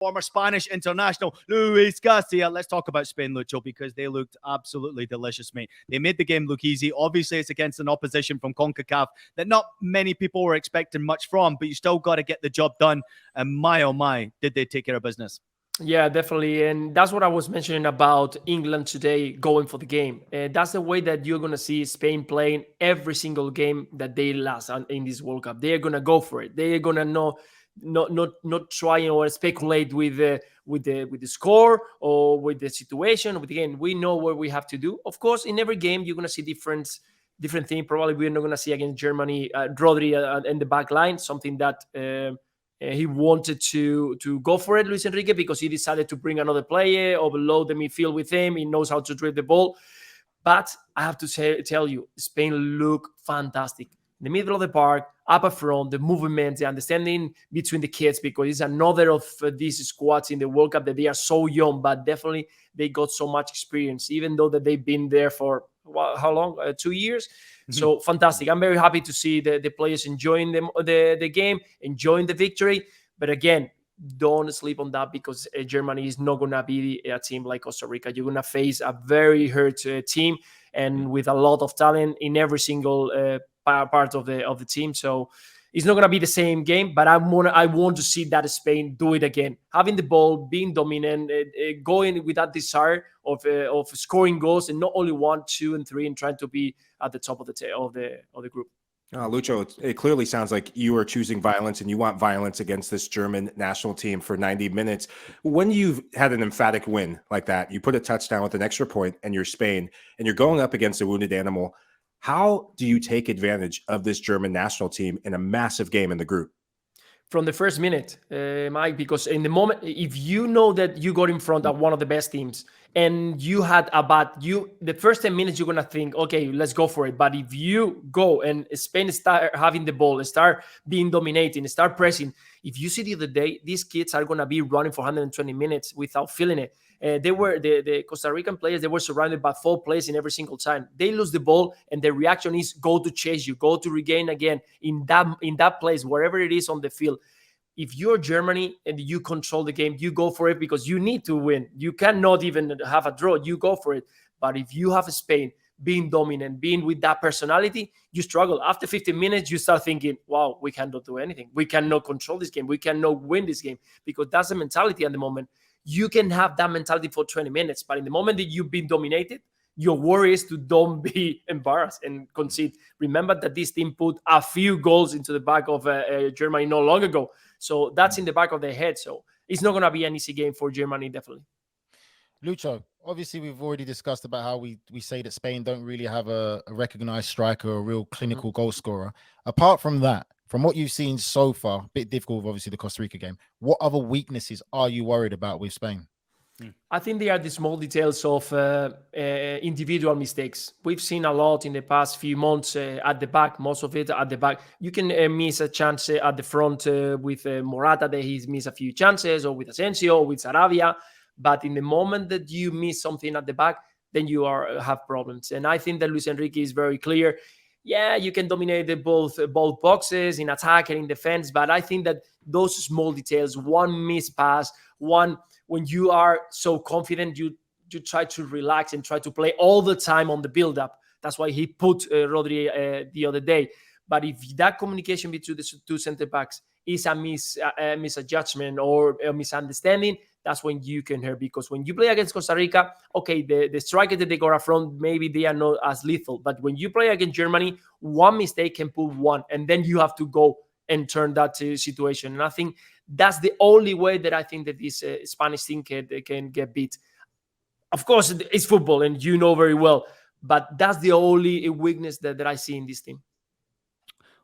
former Spanish international, Luis Garcia. Let's talk about Spain, Lucho, because they looked absolutely delicious, mate. They made the game look easy. Obviously, it's against an opposition from CONCACAF that not many people were expecting much from, but you still got to get the job done. And my, oh my, did they take care of business. Yeah, definitely. And that's what I was mentioning about England today going for the game. That's the way that you're going to see Spain playing every single game that they last in this World Cup. They're going to go for it. They're going to not try or speculate with the score or with the situation. With the game, we know what we have to do. Of course, in every game, you're going to see different thing. Probably we're not going to see against Germany, rodri in the back line, something that he wanted to go for it, Luis Enrique, because he decided to bring another player, overload the midfield with him. He knows how to drive the ball. But I have to tell you, Spain look fantastic. In the middle of the park, up front, the movements, the understanding between the kids, because it's another of these squads in the World Cup that they are so young, but definitely they got so much experience, even though that they've been there for how long? 2 years. So fantastic. I'm very happy to see the players enjoying the game, enjoying the victory. But again, don't sleep on that, because Germany is not going to be a team like Costa Rica. You're going to face a very hurt team and with a lot of talent in every single part of the team. So it's not going to be the same game, but I want to see that Spain do it again, having the ball, being dominant, going with that desire of scoring goals, and not only 1, 2, and 3, and trying to be at the top of the group. Lucho, it clearly sounds like you are choosing violence, and you want violence against this German national team for 90 minutes. When you've had an emphatic win like that, you put a touchdown with an extra point, and you're Spain, and you're going up against a wounded animal. How do you take advantage of this German national team in a massive game in the group? From the first minute, Mike, because in the moment, if you know that you got in front of one of the best teams and you had the first 10 minutes, you're going to think, okay, let's go for it. But if you go and Spain start having the ball, start being dominating, start pressing, if you see the other day, these kids are going to be running for 120 minutes without feeling it. They were the Costa Rican players. They were surrounded by 4 players in every single time. They lose the ball, and the reaction is go to chase you, go to regain again in that place, wherever it is on the field. If you're Germany and you control the game, you go for it, because you need to win. You cannot even have a draw. You go for it. But if you have Spain being dominant, being with that personality, you struggle. After 15 minutes, you start thinking, wow, we cannot do anything. We cannot control this game. We cannot win this game, because that's the mentality at the moment. You can have that mentality for 20 minutes, but in the moment that you've been dominated, your worry is to don't be embarrassed and concede. Remember that this team put a few goals into the back of Germany not long ago. So that's in the back of their head. So it's not going to be an easy game for Germany, definitely. Lucho, obviously we've already discussed about how we say that Spain don't really have a recognized striker, a real clinical goal scorer. Apart from that, from what you've seen so far, a bit difficult with obviously the Costa Rica game, what other weaknesses are you worried about with Spain? I think they are the small details of individual mistakes. We've seen a lot in the past few months at the back, most of it at the back. You can miss a chance at the front with Morata, that he's missed a few chances, or with Asensio, or with Sarabia. But in the moment that you miss something at the back, then you have problems. And I think that Luis Enrique is very clear. Yeah, you can dominate both boxes in attack and in defense, but I think that those small details, one missed pass, when you are so confident, you try to relax and try to play all the time on the build-up. That's why he put rodri the other day. But if that communication between the 2 center backs is a misjudgment or a misunderstanding, that's when you can hurt. Because when you play against Costa Rica, okay, the striker that they got up front, maybe they are not as lethal. But when you play against Germany, one mistake can pull one, and then you have to go and turn that situation. And I think that's the only way that I think that this Spanish team can get beat. Of course, it's football, and you know very well. But that's the only weakness that I see in this team.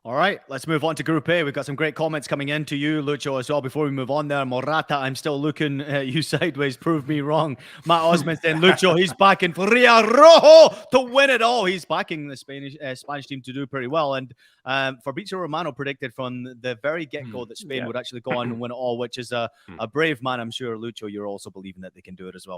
All right, let's move on to Group A. We've got some great comments coming in to you, Lucho, as well. Before we move on there, Morata, I'm still looking at you sideways. Prove me wrong. Matt Osmond saying, Lucho, he's backing for Ria Rojo to win it all. He's backing the Spanish team to do pretty well. And Fabrizio Romano predicted from the very get-go that Spain would actually go on and win it all, which is a brave man. I'm sure, Lucho, you're also believing that they can do it as well.